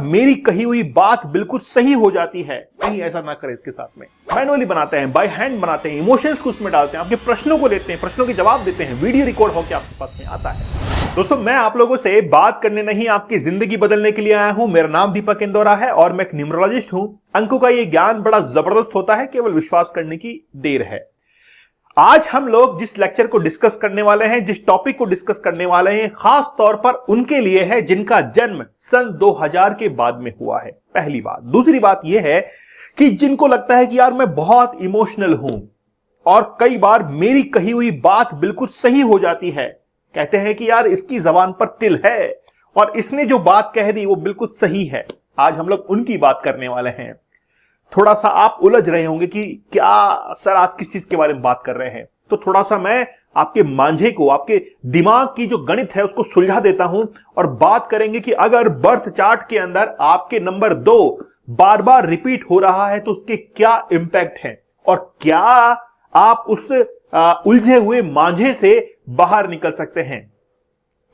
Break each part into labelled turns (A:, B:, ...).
A: मेरी कही हुई बात बिल्कुल सही हो जाती है। नहीं, ऐसा ना करें। इसके साथ में मैनुअली बनाते हैं, बाय हैंड बनाते हैं, इमोशंस को उसमें डालते हैं, आपके प्रश्नों को लेते हैं, प्रश्नों के जवाब देते हैं, वीडियो रिकॉर्ड होकर आपके पास में आता है। दोस्तों, मैं आप लोगों से बात करने नहीं, आपकी जिंदगी बदलने के लिए आया हूं। मेरा नाम दीपक इंदौरा है और मैं एक न्यूमरोलॉजिस्ट हूं। अंकों का ये ज्ञान बड़ा जबरदस्त होता है, केवल विश्वास करने की देर है। आज हम लोग जिस लेक्चर को डिस्कस करने वाले हैं, जिस टॉपिक को डिस्कस करने वाले हैं, खास तौर पर उनके लिए है जिनका जन्म सन 2000 के बाद में हुआ है। पहली बात। दूसरी बात यह है कि जिनको लगता है कि यार मैं बहुत इमोशनल हूं और कई बार मेरी कही हुई बात बिल्कुल सही हो जाती है। कहते हैं कि यार इसकी जबान पर तिल है और इसने जो बात कह दी वो बिल्कुल सही है। आज हम लोग उनकी बात करने वाले हैं। थोड़ा सा आप उलझ रहे होंगे कि क्या सर आज किस चीज के बारे में बात कर रहे हैं, तो थोड़ा सा मैं आपके मांझे को, आपके दिमाग की जो गणित है उसको सुलझा देता हूं और बात करेंगे कि अगर बर्थ चार्ट के अंदर आपके नंबर 2 बार बार रिपीट हो रहा है तो उसके क्या इंपैक्ट है और क्या आप उस उलझे हुए मांझे से बाहर निकल सकते हैं।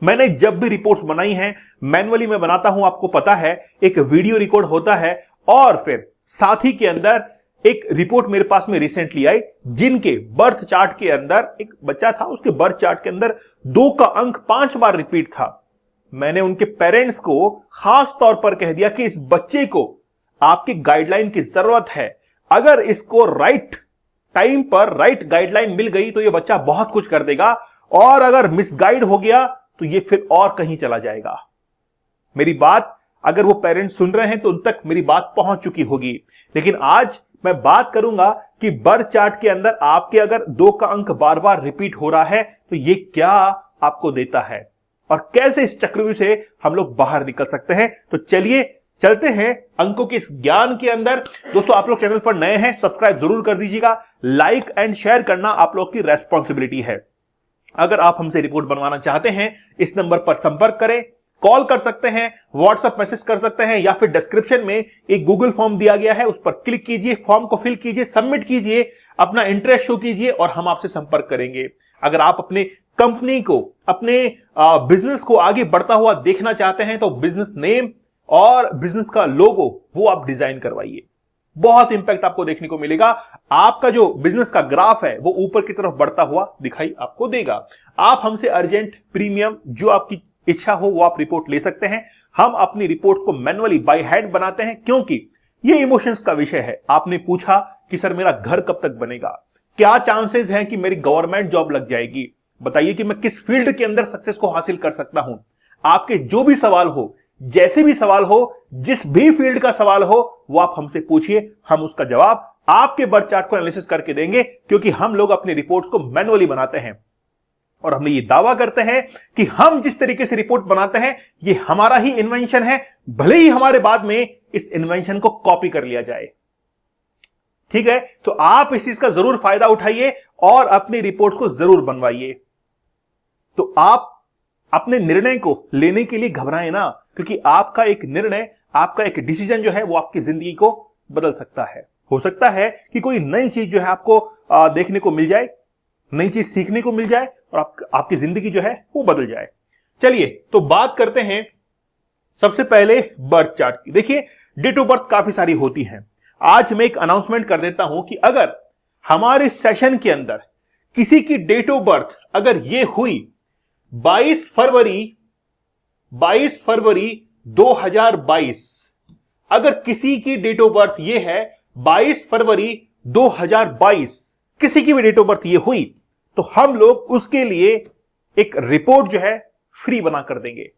A: मैंने जब भी रिपोर्ट्स बनाई हैं मैनुअली में बनाता हूं, आपको पता है, एक वीडियो रिकॉर्ड होता है और फिर साथ ही के अंदर एक रिपोर्ट मेरे पास में रिसेंटली आई जिनके बर्थ चार्ट के अंदर एक बच्चा था, उसके बर्थ चार्ट के अंदर 2 का अंक 5 बार रिपीट था। मैंने उनके पेरेंट्स को खास तौर पर कह दिया कि इस बच्चे को आपकी गाइडलाइन की जरूरत है। अगर इसको राइट टाइम पर राइट गाइडलाइन मिल गई तो यह बच्चा बहुत कुछ कर देगा और अगर मिसगाइड हो गया तो यह फिर और कहीं चला जाएगा। मेरी बात अगर वो पेरेंट्स सुन रहे हैं तो उन तक मेरी बात पहुंच चुकी होगी। लेकिन आज मैं बात करूंगा कि बर्थ चार्ट के अंदर आपके अगर 2 का अंक बार बार रिपीट हो रहा है तो ये क्या आपको देता है और कैसे इस चक्रव्यूह से हम लोग बाहर निकल सकते हैं। तो चलिए चलते हैं अंकों के इस ज्ञान के अंदर। दोस्तों, आप लोग चैनल पर नए हैं, सब्सक्राइब जरूर कर दीजिएगा। लाइक एंड शेयर करना आप लोग की रेस्पॉन्सिबिलिटी है। अगर आप हमसे रिपोर्ट बनवाना चाहते हैं, इस नंबर पर संपर्क करें, कॉल कर सकते हैं, व्हाट्सएप मैसेज कर सकते हैं या फिर डिस्क्रिप्शन में एक गूगल फॉर्म दिया गया है, उस पर क्लिक कीजिए, फॉर्म को फिल कीजिए, सबमिट कीजिए, अपना इंटरेस्ट शो कीजिए और हम आपसे संपर्क करेंगे। अगर आप अपने कंपनी को, अपने बिजनेस को आगे बढ़ता हुआ देखना चाहते हैं तो बिजनेस नेम और बिजनेस का लोगो वो आप डिजाइन करवाइए। बहुत इंपैक्ट आपको देखने को मिलेगा। आपका जो बिजनेस का ग्राफ है वो ऊपर की तरफ बढ़ता हुआ दिखाई आपको देगा। आप हमसे अर्जेंट, प्रीमियम, जो आपकी इच्छा हो वो आप रिपोर्ट ले सकते हैं। हम अपनी रिपोर्ट को मैनुअली बाय हैंड बनाते हैं क्योंकि ये इमोशंस का विषय है। आपने पूछा कि सर मेरा घर कब तक बनेगा, क्या चांसेस हैं कि मेरी गवर्नमेंट जॉब लग जाएगी, बताइए कि मैं किस फील्ड के अंदर सक्सेस को हासिल कर सकता हूं। आपके जो भी सवाल हो, जैसे भी सवाल हो, जिस भी फील्ड का सवाल हो वो आप हमसे पूछिए, हम उसका जवाब आपके बर्थ चार्ट को एनालिसिस करके देंगे क्योंकि हम लोग अपनी रिपोर्ट्स को मैनुअली बनाते हैं और हम ये दावा करते हैं कि हम जिस तरीके से रिपोर्ट बनाते हैं ये हमारा ही इन्वेंशन है, भले ही हमारे बाद में इस इन्वेंशन को कॉपी कर लिया जाए। ठीक है, तो आप इस चीज का जरूर फायदा उठाइए और अपनी रिपोर्ट को जरूर बनवाइए। तो आप अपने निर्णय को लेने के लिए घबराएं ना, क्योंकि आपका एक निर्णय, आपका एक डिसीजन जो है वो आपकी जिंदगी को बदल सकता है। हो सकता है कि कोई नई चीज जो है आपको देखने को मिल जाए, नई चीज सीखने को मिल जाए और आपकी जिंदगी जो है वो बदल जाए। चलिए तो बात करते हैं सबसे पहले बर्थ चार्ट की। देखिए, डेट ऑफ बर्थ काफी सारी होती हैं। आज मैं एक अनाउंसमेंट कर देता हूं कि अगर हमारे सेशन के अंदर किसी की डेट ऑफ बर्थ अगर ये हुई 22 फरवरी 2022, अगर किसी की डेट ऑफ बर्थ ये है 22 फरवरी 2022, किसी की भी डेट ऑफ बर्थ ये हुई तो हम लोग उसके लिए एक रिपोर्ट जो है फ्री बना कर देंगे।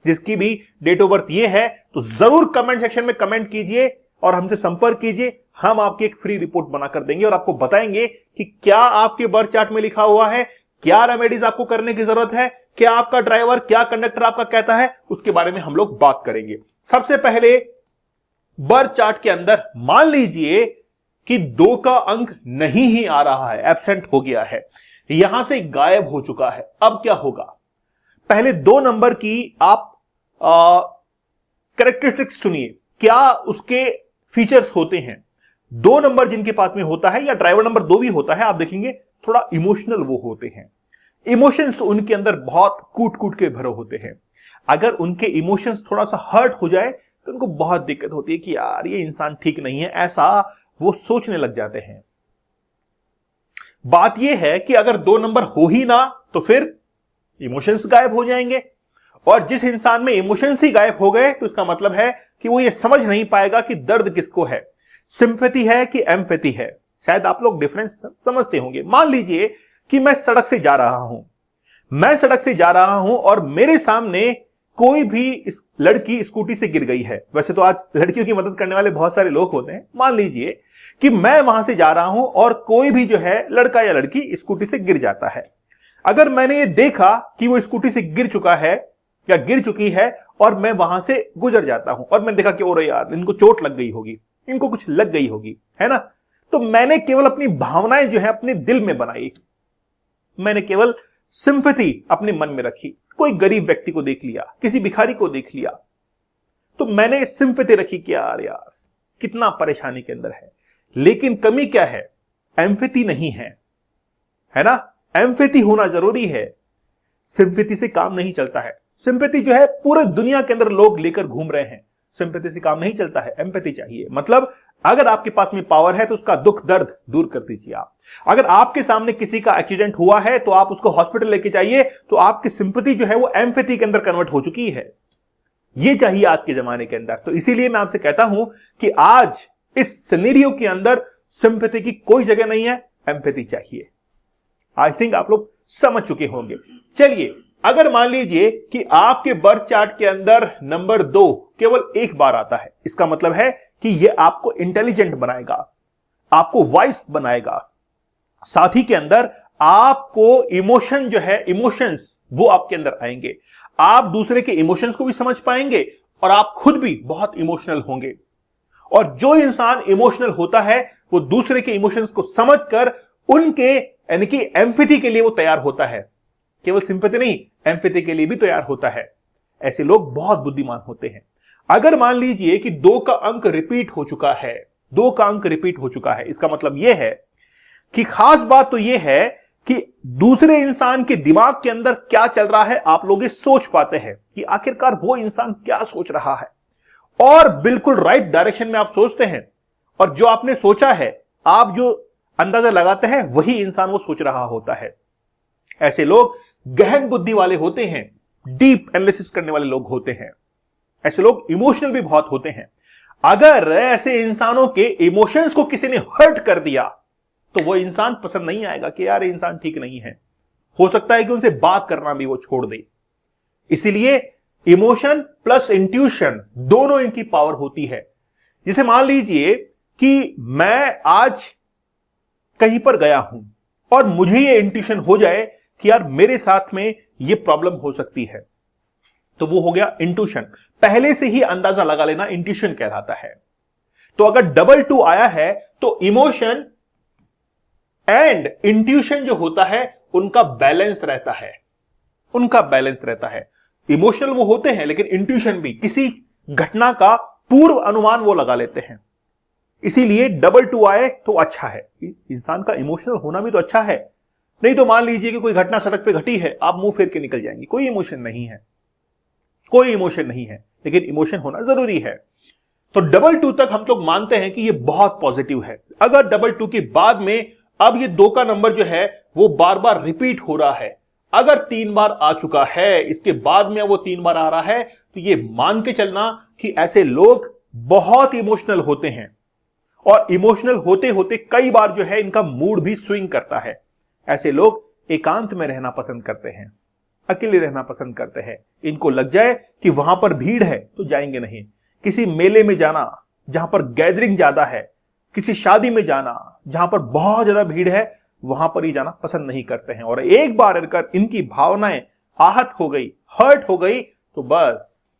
A: जिसकी भी डेट ऑफ बर्थ ये है तो जरूर कमेंट सेक्शन में कमेंट कीजिए और हमसे संपर्क कीजिए। हम आपकी एक फ्री रिपोर्ट बना कर देंगे और आपको बताएंगे कि क्या आपके बर्थ चार्ट में लिखा हुआ है, क्या रेमेडीज आपको करने की जरूरत है, क्या आपका ड्राइवर, क्या कंडक्टर आपका कहता है, उसके बारे में हम लोग बात करेंगे। सबसे पहले बर्थ चार्ट के अंदर मान लीजिए कि 2 का अंक नहीं ही आ रहा है, एब्सेंट हो गया है, यहां से गायब हो चुका है। अब क्या होगा? पहले 2 नंबर की आप कैरेक्टरिस्टिक्स सुनिए, क्या उसके फीचर्स होते हैं। 2 नंबर जिनके पास में होता है या ड्राइवर नंबर 2 भी होता है, आप देखेंगे थोड़ा इमोशनल वो होते हैं। इमोशंस उनके अंदर बहुत कूट कूट के भरे होते हैं। अगर उनके इमोशंस थोड़ा सा हर्ट हो जाए तो उनको बहुत दिक्कत होती है कि यार ये इंसान ठीक नहीं है, ऐसा वो सोचने लग जाते हैं। बात यह है कि अगर 2 नंबर हो ही ना तो फिर इमोशंस गायब हो जाएंगे, और जिस इंसान में इमोशंस ही गायब हो गए तो इसका मतलब है कि वो ये समझ नहीं पाएगा कि दर्द किसको है, सिंपैथी है कि एम्पैथी है। शायद आप लोग डिफरेंस समझते होंगे। मान लीजिए कि मैं सड़क से जा रहा हूं और मेरे सामने कोई भी लड़की स्कूटी से गिर गई है। वैसे तो आज लड़कियों की मदद करने वाले बहुत सारे लोग होते हैं। मान लीजिए कि मैं वहां से जा रहा हूं और कोई भी जो है लड़का या लड़की स्कूटी से गिर जाता है। अगर मैंने ये देखा कि वो स्कूटी से गिर चुका है या गिर चुकी है और मैं वहां से गुजर जाता हूं और मैंने देखा कि ओरे यार इनको चोट लग गई होगी, इनको कुछ लग गई होगी, है ना, तो मैंने केवल अपनी भावनाएं जो है अपने दिल में बनाई। मैंने केवल सिंपैथी अपने मन में रखी। कोई गरीब व्यक्ति को देख लिया, किसी भिखारी को देख लिया, तो मैंने सिंपैथी रखी कि यार कितना परेशानी के अंदर है। लेकिन कमी क्या है? एम्पैथी नहीं है, है ना। एम्पैथी होना जरूरी है, सिंपैथी से काम नहीं चलता है। सिंपैथी जो है पूरे दुनिया के अंदर लोग लेकर घूम रहे हैं, सिंपैथी से काम नहीं चलता है, एम्पैथी चाहिए। मतलब अगर आपके पास में पावर है तो उसका दुख दर्द दूर कर दीजिए आप। अगर आपके सामने किसी का एक्सीडेंट हुआ है तो आप उसको हॉस्पिटल लेके जाइए, तो आपकी सिंपैथी जो है वो एम्पैथी के अंदर कन्वर्ट हो चुकी है। ये चाहिए आज के जमाने के अंदर। तो इसीलिए मैं आपसे कहता हूं कि आज इस सिनेरियो के अंदर सिंपैथी की कोई जगह नहीं है, एम्पैथी चाहिए। आई थिंक आप लोग समझ चुके होंगे। चलिए, अगर मान लीजिए कि आपके बर्थ चार्ट के अंदर नंबर 2 केवल एक बार आता है, इसका मतलब है कि यह आपको इंटेलिजेंट बनाएगा, आपको वाइस बनाएगा, साथ ही के अंदर आपको इमोशन जो है, इमोशंस वो आपके अंदर आएंगे। आप दूसरे के इमोशंस को भी समझ पाएंगे और आप खुद भी बहुत इमोशनल होंगे। और जो इंसान इमोशनल होता है वो दूसरे के इमोशंस को समझकर उनके यानी कि एम्पैथी के लिए वो तैयार होता है। केवल सिंपैथी नहीं, एम्पैथी के लिए भी तैयार होता है। ऐसे लोग बहुत बुद्धिमान होते हैं। अगर मान लीजिए कि 2 का अंक रिपीट हो चुका है, 2 का अंक रिपीट हो चुका है, इसका मतलब यह है कि खास बात तो यह है कि दूसरे इंसान के दिमाग के अंदर क्या चल रहा है आप लोग ये सोच पाते हैं कि आखिरकार वो इंसान क्या सोच रहा है, और बिल्कुल राइट डायरेक्शन में आप सोचते हैं। और जो आपने सोचा है, आप जो अंदाजा लगाते हैं, वही इंसान वो सोच रहा होता है। ऐसे लोग गहन बुद्धि वाले होते हैं, डीप एनालिसिस करने वाले लोग होते हैं। ऐसे लोग इमोशनल भी बहुत होते हैं। अगर ऐसे इंसानों के इमोशंस को किसी ने हर्ट कर दिया तो वो इंसान पसंद नहीं आएगा कि यार ये इंसान ठीक नहीं है। हो सकता है कि उनसे बात करना भी वो छोड़ दे। इसीलिए इमोशन प्लस इंट्यूशन दोनों इनकी पावर होती है। जैसे मान लीजिए कि मैं आज कहीं पर गया हूं और मुझे ये इंट्यूशन हो जाए कि यार मेरे साथ में ये प्रॉब्लम हो सकती है, तो वो हो गया इंट्यूशन। पहले से ही अंदाजा लगा लेना इंट्यूशन कहलाता है। तो अगर 2 आया है तो इमोशन एंड इंट्यूशन जो होता है उनका बैलेंस रहता है, उनका बैलेंस रहता है। इमोशनल वो होते हैं लेकिन इंट्यूशन भी, किसी घटना का पूर्व अनुमान वो लगा लेते हैं। इसीलिए 2 आए तो अच्छा है। इंसान का इमोशनल होना भी तो अच्छा है। नहीं तो मान लीजिए कि कोई घटना सड़क पे घटी है, आप मुंह फेर के निकल जाएंगे, कोई इमोशन नहीं है, कोई इमोशन नहीं है। लेकिन इमोशन होना जरूरी है। तो 2 तक हम लोग मानते हैं कि ये बहुत पॉजिटिव है। अगर 2 के बाद में अब ये 2 का नंबर जो है वो बार बार रिपीट हो रहा है, अगर 3 बार आ चुका है, इसके बाद में वो 3 बार आ रहा है, तो ये मान के चलना कि ऐसे लोग बहुत इमोशनल होते हैं। और इमोशनल होते होते कई बार जो है इनका मूड भी स्विंग करता है। ऐसे लोग एकांत में रहना पसंद करते हैं, अकेले रहना पसंद करते हैं। इनको लग जाए कि वहां पर भीड़ है तो जाएंगे नहीं। किसी मेले में जाना जहां पर गैदरिंग ज्यादा है, किसी शादी में जाना जहां पर बहुत ज्यादा भीड़ है, वहां पर ही जाना पसंद नहीं करते हैं। और एक बार अगर इनकी भावनाएं आहत हो गई, हर्ट हो गई, तो बस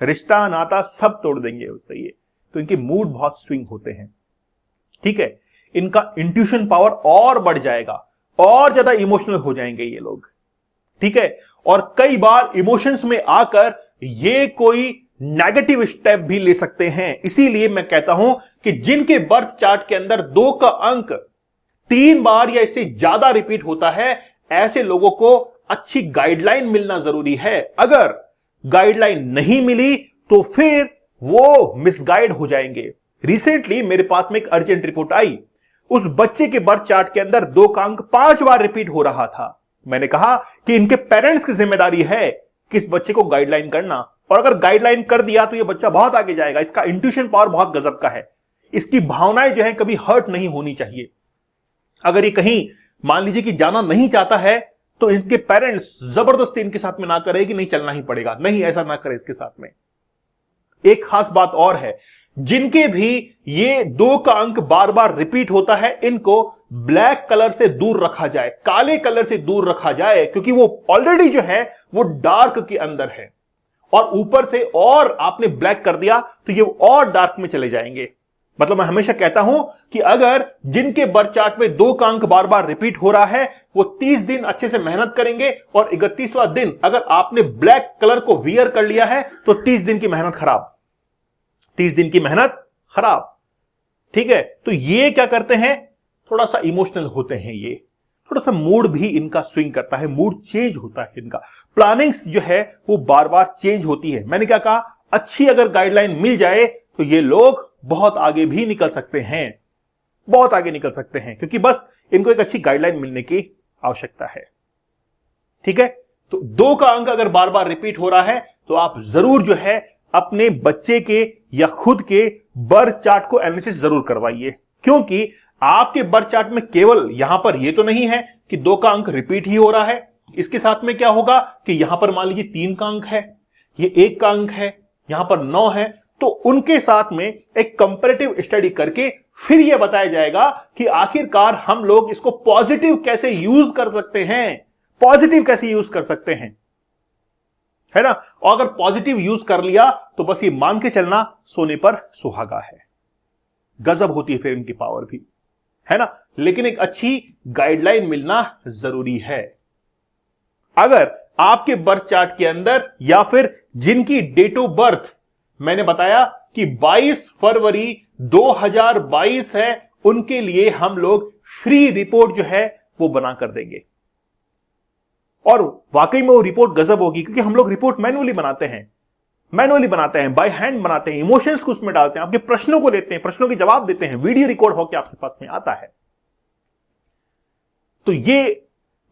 A: रिश्ता नाता सब तोड़ देंगे उससे ये। तो इनके मूड बहुत स्विंग होते हैं, ठीक है। इनका इंट्यूशन पावर और बढ़ जाएगा, और ज्यादा इमोशनल हो जाएंगे ये लोग, ठीक है। और कई बार इमोशंस में आकर ये कोई नेगेटिव स्टेप भी ले सकते हैं। इसीलिए मैं कहता हूं कि जिनके बर्थ चार्ट के अंदर 2 का अंक 3 बार या इससे ज्यादा रिपीट होता है, ऐसे लोगों को अच्छी गाइडलाइन मिलना जरूरी है। अगर गाइडलाइन नहीं मिली तो फिर वो मिसगाइड हो जाएंगे। रिसेंटली मेरे पास में एक अर्जेंट रिपोर्ट आई, उस बच्चे के बर्थ चार्ट के अंदर 2 का अंक 5 बार रिपीट हो रहा था। मैंने कहा कि इनके पेरेंट्स की जिम्मेदारी है कि इस बच्चे को गाइडलाइन करना, और अगर गाइडलाइन कर दिया तो ये बच्चा बहुत आगे जाएगा। इसका इंट्यूशन पावर बहुत गजब का है, इसकी भावनाएं जो है कभी हर्ट नहीं होनी चाहिए। अगर ये कहीं मान लीजिए कि जाना नहीं चाहता है तो इनके पेरेंट्स जबरदस्ती इनके साथ में ना करे कि नहीं चलना ही पड़ेगा, नहीं ऐसा ना करे इसके साथ में। एक खास बात और है, जिनके भी ये 2 का अंक बार बार रिपीट होता है, इनको ब्लैक कलर से दूर रखा जाए, काले कलर से दूर रखा जाए, क्योंकि वो ऑलरेडी जो है वो डार्क के अंदर है, और ऊपर से और आपने ब्लैक कर दिया तो ये और डार्क में चले जाएंगे। मतलब मैं हमेशा कहता हूं कि अगर जिनके बर्थ चार्ट में 2 का अंक बार बार रिपीट हो रहा है, वो 30 दिन अच्छे से मेहनत करेंगे, और 31वां दिन अगर आपने ब्लैक कलर को वियर कर लिया है तो 30 दिन की मेहनत खराब, 30 दिन की मेहनत खराब। ठीक है, तो ये क्या करते हैं, थोड़ा सा इमोशनल होते हैं, ये थोड़ा सा मूड भी इनका स्विंग करता है, मूड चेंज होता है इनका, प्लानिंग्स जो है वो बार बार चेंज होती है। मैंने क्या कहा, अच्छी अगर गाइडलाइन मिल जाए तो ये लोग बहुत आगे भी निकल सकते हैं, बहुत आगे निकल सकते हैं, क्योंकि बस इनको एक अच्छी गाइडलाइन मिलने की आवश्यकता है। ठीक है, तो 2 का अंक अगर बार बार रिपीट हो रहा है तो आप जरूर जो है अपने बच्चे के या खुद के बर्थ चार्ट को एनालिसिस जरूर करवाइए, क्योंकि आपके बर्थ चार्ट में केवल यहां पर ये तो नहीं है कि 2 का अंक रिपीट ही हो रहा है, इसके साथ में क्या होगा कि यहां पर मान लीजिए 3 का अंक है, ये 1 का अंक है, यहां पर 9 है, तो उनके साथ में एक कंपैरेटिव स्टडी करके फिर यह बताया जाएगा कि आखिरकार हम लोग इसको पॉजिटिव कैसे यूज कर सकते हैं, पॉजिटिव कैसे यूज कर सकते हैं, है ना। और अगर पॉजिटिव यूज कर लिया तो बस ये मान के चलना सोने पर सुहागा है, गजब होती है फिर इनकी पावर भी, है ना। लेकिन एक अच्छी गाइडलाइन मिलना जरूरी है। अगर आपके बर्थ चार्ट के अंदर या फिर जिनकी डेट ऑफ बर्थ मैंने बताया कि 22 फरवरी 2022 है, उनके लिए हम लोग फ्री रिपोर्ट जो है वो बना कर देंगे, और वाकई में वो रिपोर्ट गजब होगी, क्योंकि हम लोग रिपोर्ट मैन्युअली बनाते हैं, बाय हैंड बनाते हैं, इमोशंस को उसमें डालते हैं, आपके प्रश्नों को लेते हैं, प्रश्नों के जवाब देते हैं, वीडियो रिकॉर्ड होकर आपके पास में आता है। तो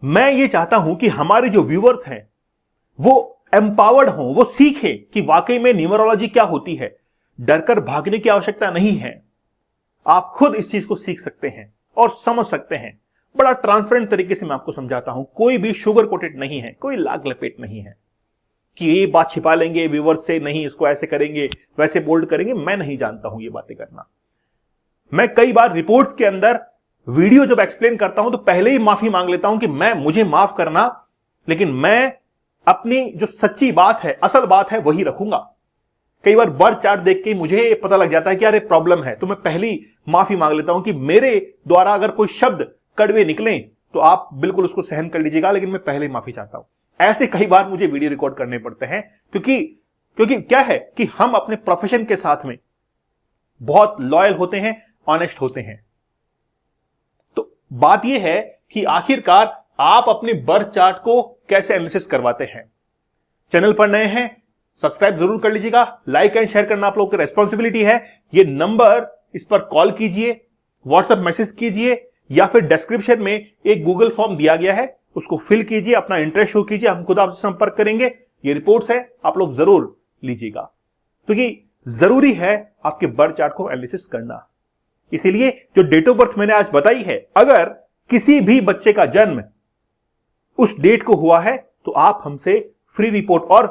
A: मैं ये चाहता हूं कि हमारे जो व्यूअर्स हैं वो एम्पावर्ड हों, वो सीखें कि वाकई में न्यूमरोलॉजी क्या होती है। डरकर भागने की आवश्यकता नहीं है, आप खुद इस चीज को सीख सकते हैं और समझ सकते हैं। बड़ा ट्रांसपेरेंट तरीके से मैं आपको समझाता हूं, कोई भी शुगर कोटेड नहीं है, कोई लाग लपेट नहीं है कि ये बात छिपा लेंगे व्यूअर्स से, नहीं इसको ऐसे करेंगे वैसे बोल्ड करेंगे। मैं नहीं जानता हूं ये बातें करना। मैं कई बार रिपोर्ट्स के अंदर वीडियो जब एक्सप्लेन करता हूं तो पहले ही माफी मांग लेता हूं कि मुझे माफ करना, लेकिन मैं अपनी जो सच्ची बात है, असल बात है, वही रखूंगा। कई बार बर्थ चार्ट देख के मुझे पता लग जाता है कि अरे प्रॉब्लम है, तो मैं पहली माफी मांग लेता हूं कि मेरे द्वारा अगर कोई शब्द कड़वे निकले तो आप बिल्कुल उसको सहन कर लीजिएगा, लेकिन मैं पहले ही माफी चाहता हूं। ऐसे कई बार मुझे वीडियो रिकॉर्ड करने पड़ते हैं, क्योंकि क्या है कि हम अपने प्रोफेशन के साथ में बहुत लॉयल होते हैं, ऑनेस्ट होते हैं। तो बात यह है कि आखिरकार आप अपने बर्थ चार्ट को कैसे एनालिसिस करवाते हैं। चैनल पर नए हैं, सब्सक्राइब जरूर कर लीजिएगा, लाइक एंड शेयर करना आप लोगों की रेस्पॉन्सिबिलिटी है। ये नंबर, इस पर कॉल कीजिए, व्हाट्सएप मैसेज कीजिए, या फिर डिस्क्रिप्शन में एक गूगल फॉर्म दिया गया है, उसको फिल कीजिए, अपना इंटरेस्ट शो कीजिए, हम खुद आपसे संपर्क करेंगे। ये रिपोर्ट्स है, आप लोग जरूर लीजिएगा, क्योंकि जरूरी है आपके बर्थ चार्ट को एनालिसिस करना। इसीलिए जो डेट ऑफ बर्थ मैंने आज बताई है, अगर किसी भी बच्चे का जन्म उस डेट को हुआ है तो आप हमसे फ्री रिपोर्ट, और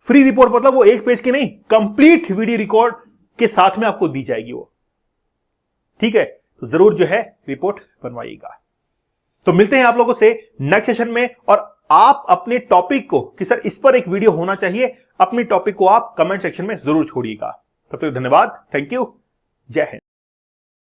A: फ्री रिपोर्ट मतलब वो एक पेज की नहीं, कंप्लीट वीडियो रिकॉर्ड के साथ में आपको दी जाएगी वो। ठीक है, तो जरूर जो है रिपोर्ट बनवाइएगा। तो मिलते हैं आप लोगों से नेक्स्ट सेशन में, और आप अपने टॉपिक को कि सर इस पर एक वीडियो होना चाहिए, अपने टॉपिक को आप कमेंट सेक्शन में जरूर छोड़िएगा। तब तक धन्यवाद, थैंक यू, जय हिंद।